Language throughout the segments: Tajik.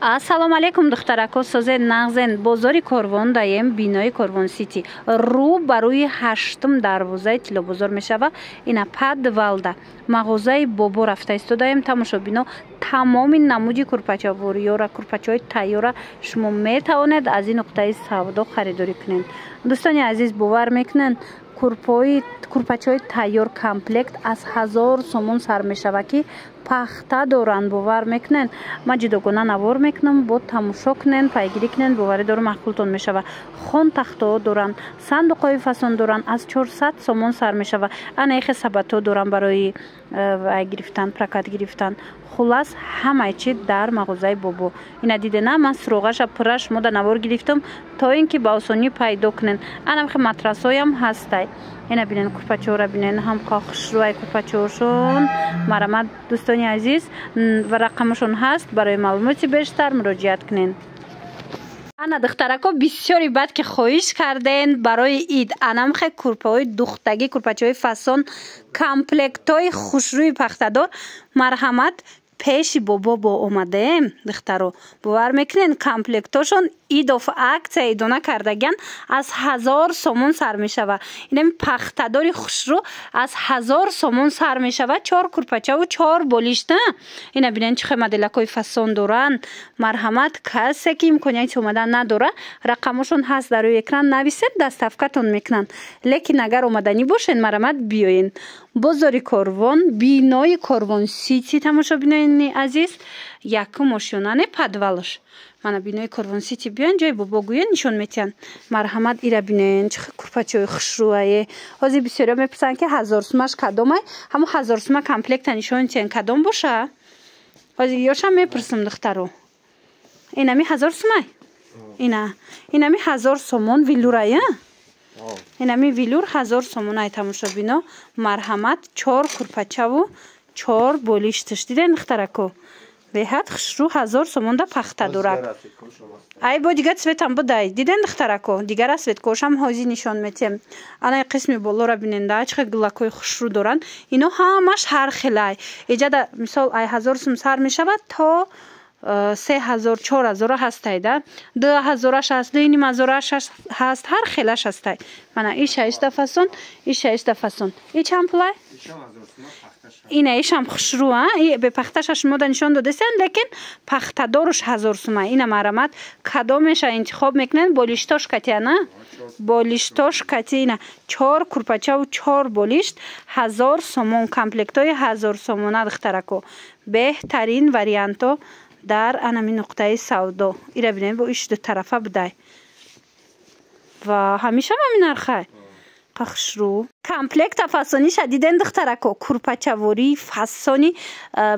Ассалому алейкум духтарако, созен нағзен бозори Корвон даем бинои Корвон Сити рӯ ба рӯи 8-ум дарвозаи Тилобозор мешава. Ина подвалда мағозаи бобо рафта истодаем. Тамошобино тамоми намуди курпачавориёра, курпачаҳои тайёра шумо метавонед аз ин нуқтаи савдо харидорӣ кунед. дӯстони азиз, бовар мекунед курпачаҳои тайёр комплект аз 1000 сомон сар мешава ки пахта доранд. бовар мекунед. ман ҷудогона навор мекунам, бо тамошо кунед, пайгирӣ кунед, боварӣ дорам махкултон мешава. хон тахтаҳо доранд, сандуқҳои фасон доранд, аз 400 сомон сар мешава. ана ихе сабатҳо доранд барои гирифтан, прокат гирифтан. хулас ҳамаи чи дар мағозаи бобо. ина дидена, ман суроғаша пураш мода навор гирифтам то ин ки ба осонӣ пайдо кунед. ана михе матрасҳоям ҳастай. ина бинен курпачаҳоро бинен, ҳам хушрӯаи курпачаҳошон. марамат дӯстони азиз, ва рақамашон ҳаст. барои маълумоти бештар муроҷиат кунед. ана духтарако бисёри бад ки хоҳиш карден барои ид анамхе курпаҳои духтагӣ, курпачаҳои фасон, комплектҳои хушрӯи пахтадор. марҳамат, пеши бобо бо омадаем духтаро. бовар мекунед комплектҳошон идоф аксия идона кардаган аз 1000 сомон сар мешава. инами пахтадори хушрӯ аз 1000 сомон сар мешава. 4 курпачаву 4 болишта. ина бинен чихе моделакҳои фасон доранд. марҳамат, касе ки имконияти омадан надора, рақамошон ҳаст дар рӯи экран, нависед, даставкатон мекунанд. лекин агар омаданӣ бошед, марҳамат биёен. бозори Корвон, бинои Корвон Сити тамошобинони азиз, якум ошёна не подвалш. мана бинои Корвон Сити биён, ҷои бобо гӯё нишон метиҳан. марҳамат, ира бинен чихе курпачаҳои хушрӯае. ҳозир бисёриҳо мепурсанд ки 1000 сумаш кадомай? ҳамон 1000 сума комплекта нишон тиҳан кадом боша? ҳозир ёшам мепурсам духтаро. инами 1000 сумай? инами 1000 сомон вилурая? инами вилур 1000 сомон ай тамошобино. марҳамат, 4 курпачаву 4 болишташ. диден духтарако? беҳад хушрӯ 1000 сомон да пахта дорад. ай бо дигар цветам будай. диден духтарако? дигара цветкошам ҳозир нишон метем. ана қисми болора биненда чихе гулакҳои хушрӯ доранд. ино ҳамаш ҳар хелай. иҷада мисол ай 1000 сум сар мешавад то 3000 4000 ҳастай да. 2000 ҳаст, 2500 ҳаст, ҳар хелаш ҳастай. мана и 6 фасон, и 6 фасон. и чанд пулай? ина ишам хушрӯ, бе пахташа шумо да нишон додесен, лекин пахтадорш 1000 сума. ина марҳамат, кадом меша интихоб мекунед? болиштош кати ана? болиштош кати. ина 4 курпачаву 4 болишт 1000 сомон. комплектҳои 1000 сомона духтарако. беҳтарин варианто дар анами нуқтаи савдо. ира бинед, бо иш ду тарафа будай. ва ҳамиша ҳамин нархай. хушрӯ комплекта фасони шадиден духтарако. курпачаворӣ фасони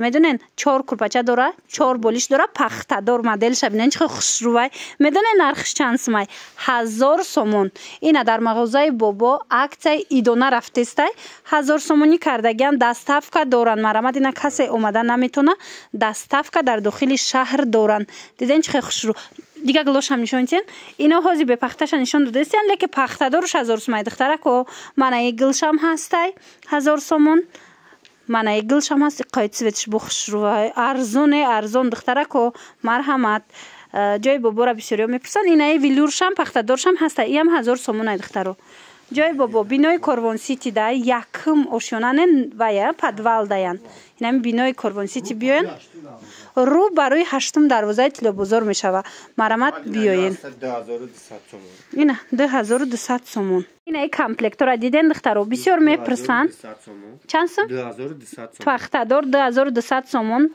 медонен 4 курпача дора, 4 болиш дора, пахтадор моделша бинен чихе хушрӯай. медонен нархиш чанд сумай? 1000 сомон. ина дар мағозаи бобо аксияи идона рафтестай. 1000 сомонӣ кардаган даставка доранд. марҳамат, ина касе омада наметона. даставка дар дохили шаҳр доранд. диден чихе хушрӯ. дигар глошам нишон тиҳен. ино ҳозир бе пахташа нишон додестиҳан, лекин пахтадорш 1000 сумай духтарако. мана гилшам ҳастай 1000 сомон. мана гилшам ҳаст, қои цветш бо хушрӯай. арзон духтарако. марҳамат, ҷои бобора бисёриҳо мепурсанд. ина вилуршам пахтадоршам ҳастай. иам 1000 сомон ай духтаро. ҷои бобо бинои Корвон Сити да якум ошёнане вая подвал даян. инами бинои Корвон Сити биёен. рӯ ба рӯи 8-ум дарвозаи Тилобозор мешава. марҳамат, биёен. ина 2200 сомон. ина комплектора диден духтаро, бисёр мепурсанд. чанд сум? 2200. пахтадор 2200 сомон.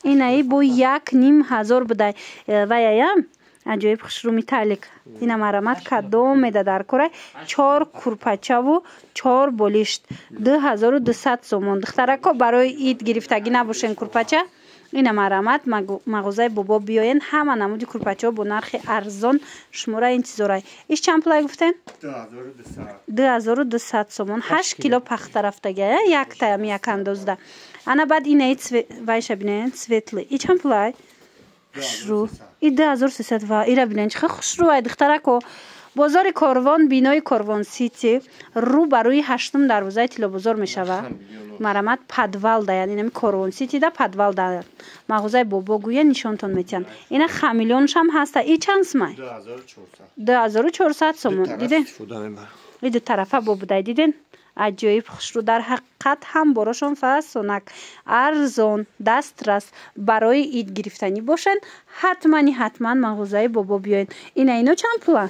ина бо 1500 будай. ваяям аҷоиб хушрӯ металлик. ина марҳамат, кадом меда дар корай? 4 курпачаву 4 болишт 2200 сомон. духтарако, барои ид гирифтагӣ набошен курпача. ина марҳамат, мағозаи бобо биёен. ҳама намуди курпачаҳо бо нархи арзон шумора интизорай. иш чанд пулай гуфтен? 2200 сомон. 8 кило пахта рафтагая, яктаям як андозда. ана баъд ина вайша бинен светли. и чанд пулай? хушрӯ. и 2300 ва ира бинен чихе хушрӯ ай духтарако. бозори Корвон, бинои Корвон Сити рӯ ба рӯи 8 дарвозаи Тиллобозор мешавад. Марамат подвал даян инами Корвон Сити да подвал даян. Мағозаи бобо гӯя нишонтон метиҳанд. Ина хамилёнш ҳам ҳаста. И чанд сомай? 2400 сомон. Диден? Иду тарафа бобудай диден? Аҷоиб хушрӯ. Дар ҳақиқат ҳам борошон фасонак арзон дастрас барои ид гирифтанӣ бошанд. ҳатман мағозаи бобо биёен. Ино чанд пулан?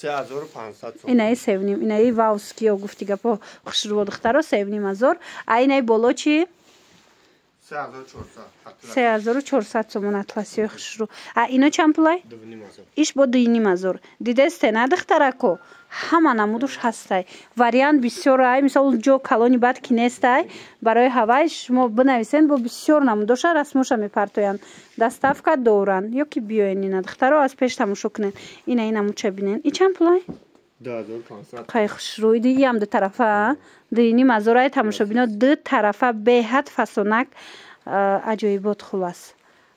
3500 сом. Инаи севним. Инаи вавски ё гуфти гапо хушрӯ духтаро севним азор. А инаи боло чи? 3400 сомон атласиёи хушрӯ. А ино чанд пулай? 2500. Иш бо 2500. Дидесте на духтарако? Ҳама намудуш ҳастай. Вариант бисёр ай. Мисол ҷо калони бад ки нестай. Барои ҳавай шумо бинависен бо бисёр намудоша расмоша мепартоянд. Доставка доранд. Ё ки биёен ина духтаро аз пеш тамошо кунен. Ина намудча бинен. И чанд пулай? 2500. Қай хушрӯй ди ям ду тарафа. 2500 ай тамошобино ду тарафа беҳад фасонак аҷоибот хулас.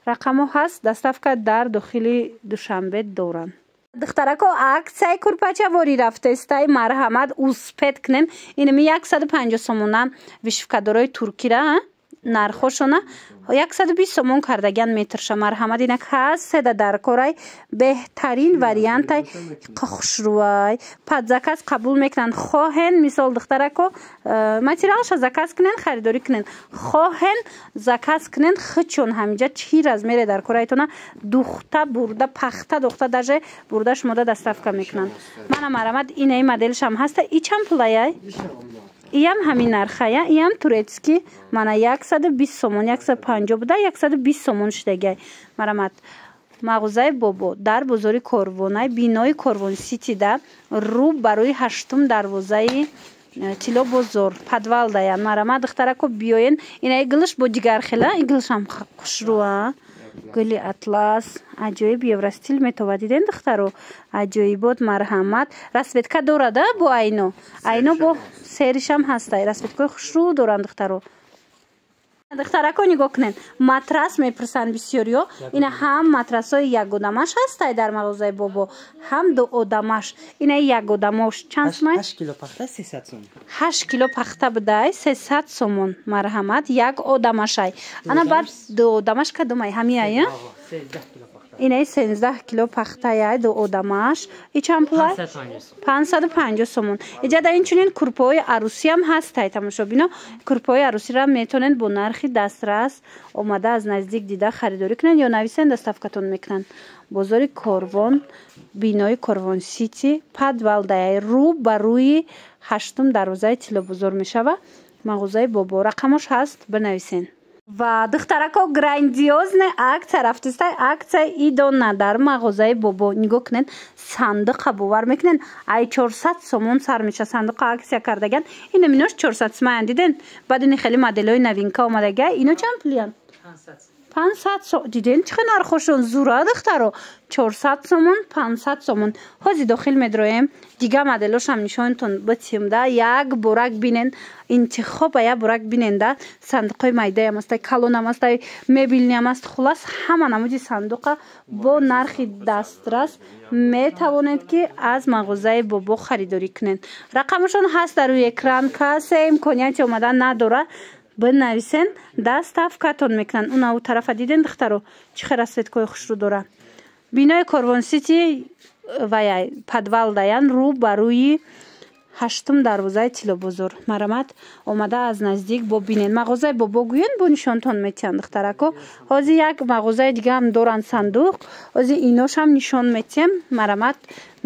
Рақамо ҳаст. Доставка дар дохили Душанбе доранд. Духтарако аксияи курпачаворӣ рафтестай марҳамат успед кунен. Инами 150 сомонан вишвкадорои туркира нархошона 120 сомон кардаган метрша марҳамат инак ҳаст дар корай беҳтарин вариантай хушрӯай пад заказ қабул мекунанд. хоҳен мисол духтарако материалша заказ кунен харидорӣ кунен. хоҳен заказ кунен хичон ҳамиҷа чӣ размере дар корайтона духта бурда пахта духта даже бурда шумода доставка мекунанд. мана марҳамат инаи моделшам ҳаста. И чанд пулаяй? Иям ҳамин нархая. Иям турецки мана 120 сомон 150 буда 120 сомон шудагай. Марамат мағозаи бобо дар бозори Корвонай бинои Корвон Сити да рӯ ба рӯи 8 дарвозаи Тиллобозор подвал даян. Марамат духтарако биёен. Инаи гилш бо дигархела. И гилшам хушрӯа. Гули атлас аҷоиб евростил метова диден духтаро аҷоибот марҳамат расветка дорада бо айно бо серишам ҳастай расветкаи хушрӯ доранд духтаро. духтарако нигоҳ кунен матрас мепурсанд бисёриё. ина ҳам матрасои якодамаш ҳастай дар мағозаи бобо ҳам дуодамаш. Инаи якодамош чанд сомай? 8 кило пахта 300 сомон. 8 кило пахта будай 300 сомон марҳамат як одамашай. Ана баъд дуодамаш кадомай ҳамияя? 13 кило пахта. Инаи 13 кило пахтая дуодамаш. И чанд пулай? 550 сомон. Иҷада инчунин курпаҳои арусиам ҳастай тамошобино. Курпаҳои арусиро метавонед бо нархи дастрас омада аз наздик дида харидорӣ кунед ё нависен доставкатон мекунанд. бозори Корвон бинои Корвон Сити подвал даяй рӯ ба рӯи 8 дарвозаи Тиллобозор мешава. мағозаи бобо рақамош ҳаст бинависен. ва духтарако грандиозне акция рафтистай акция идона дар мағозаи бобо нигоҳ кунен сандуқа бовар мекунен ай 400 сомон сар меша сандуқа акция кардаган. ина минош 400 соман диден баъд ин хели моделҳои новинка омадага. ино чанд пулиян? 500 сомон диден чӣ қадар нархошон зура духтаро 400 сомон 500 сомон. ҳозир дохил медроем дига моделошам нишонтон битим да як борак бинен интихоба як борак бинен да сандуқои майдаам астай калонам астай мебелниам аст хулас ҳама намуди сандуқа бо нархи дастрас метавонед ки аз мағозаи бобо харидорӣ кунед. рақамашон ҳаст дар рӯи экран. касе имконияти омадан надора бинависен доставкатон мекунанд. уна у тарафа диден духтаро чӣ хел расветкаи хушрӯ дора. бинои Корвон Сити ваяй подвал даян рӯ ба рӯи 8 дарвозаи Тиллобозор. марҳамат омада аз наздик бо бинен. мағозаи бобо гӯен бо нишонтон метиҳанд духтарако. ҳозир як мағозаи дига ҳам доранд сандуқ. ҳозир иношам нишон метиҳем. марҳамат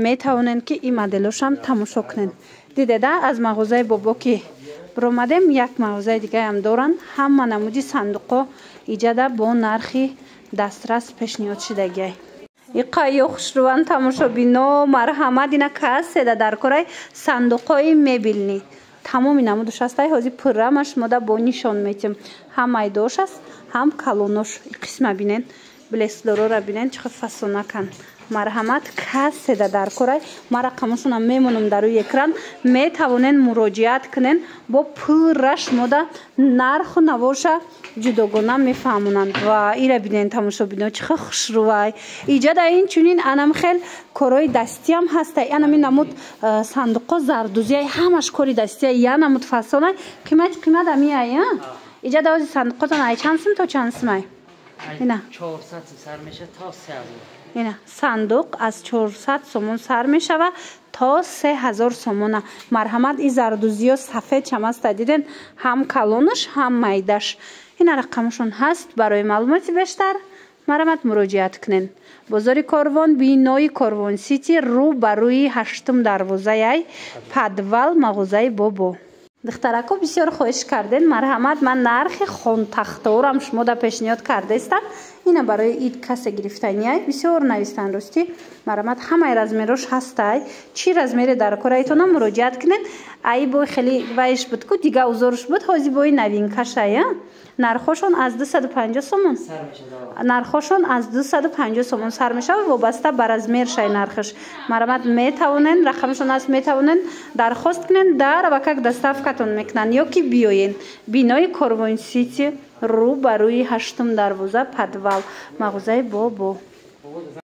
метавонед ки ин моделошам тамошо кунед. дидеда аз мағозаи бобо ки биромадем як мағозаи дигаи ҳам доранд. ҳама намуди сандуқо иҷада бо нархи дастрас пешниҳод шудагай. иқаё хушрӯан тамошобино марҳамат ина каседа дар корай сандуқҳои мебелни тамоми намудуш ҳастай. ҳозир пуррамаш мода бо нишон метем ҳам майдош аст ҳам калонош. қисма бинен блесдорора бинен чӣ хел фасонакан марҳамат касседа дар кора ма рақамашона мемонам дар рӯи экран метавонен муроҷиат кунен бо пурра шумода нарху навоша ҷудогона мефаҳмонанд ва ира бинен тамошобино чиха хушрӯвай иҷада инчунин анам хел корои дастиам ҳастай анами намуд сандуқо зардузияй ҳамаш кори дастияй я намуд фасонай қимат амияй иҷада ози сандуқотон ай чанд сум то чанд сумай ина 400 сар меша то 3000 ина сандуқ аз 400 сомон сар мешава то 3000 сомона марҳамат и зардузиё сафед чамаста диден ҳам калонаш ҳам майдаш ина рақамашон ҳаст барои маълумоти бештар марҳамат муроҷиат кунен бозори корвон бинои корвон сити рӯ ба рӯи 8 дарвозаи падвал мағозаи бобо духтарако бисёр хоҳиш карден марҳамат ман нархи хонтахтаорам шумода пешниҳод кардаистам ина барои ид касе гирифтанияй бисёр навистан рости марҳамат ҳамаи размерош ҳастай чӣ размере дар кораитона муроҷиат кунен ай бой хеле вайш буд ку дига узорш буд ҳози бои навинкашай нархошон аз 250 сомон нархошон аз 250 сомон сар мешавад вобаста ба размершай нархаш марҳамат метавонен рақамшон аст метавонен дархост кунен дар ва как доставкатон мекунанд ё ки биёен бинои корвон сити рӯ ба рӯи 8 дарвоза падвал мағозаи бобо